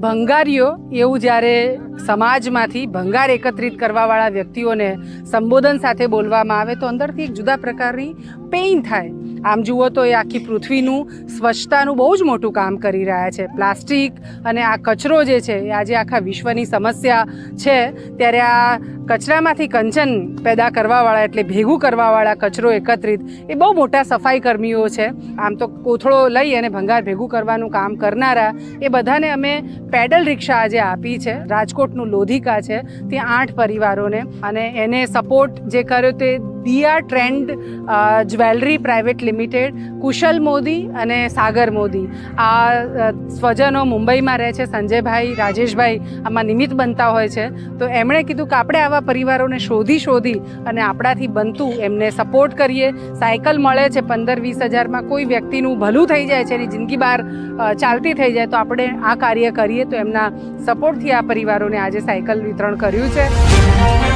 ભંગારીઓ એવું જ્યારે સમાજમાંથી ભંગાર એકત્રિત કરવાવાળા વ્યક્તિઓને સંબોધન સાથે બોલવામાં આવે તો અંદરથી એક જુદા પ્રકારની પેઇન થાય. આમ જુઓ તો એ આખી પૃથ્વીનું સ્વચ્છતાનું બહુ જ મોટું કામ કરી રહ્યા છે. પ્લાસ્ટિક અને આ કચરો જે છે એ આજે આખા વિશ્વની સમસ્યા છે, ત્યારે આ કચરામાંથી કંચન પેદા કરવાવાળા એટલે ભેગું કરવાવાળા કચરો એકત્રિત એ બહુ મોટા સફાઈ કર્મીઓ છે. આમ તો કોથળો લઈ અને ભંગાર ભેગું કરવાનું કામ કરનારા એ બધાને અમે પેડલ રિક્ષા આજે આપી છે. રાજકોટનું લોધિકા છે ત્યાં 8 પરિવારોને, અને એને સપોર્ટ જે કર્યો તે દિયા ટ્રેન્ડ જ્વેલરી પ્રાઇવેટ લિમિટેડ, કુશલ મોદી અને સાગર મોદી આ સ્વજનો મુંબઈમાં રહે છે. સંજયભાઈ, રાજેશભાઈ આમાં નિમિત્ત બનતા હોય છે. તો એમણે કીધું કે આપણે આવા પરિવારોને શોધી અને આપણાથી બનતું એમને સપોર્ટ કરીએ. સાયકલ મળે છે 15-20 હજારમાં, કોઈ વ્યક્તિનું ભલું થઈ જાય છે, એની જિંદગી બહાર ચાલતી થઈ જાય, તો આપણે આ કાર્ય કરીએ. તો એમના સપોર્ટથી આ પરિવારોને આજે સાયકલ વિતરણ કર્યું છે.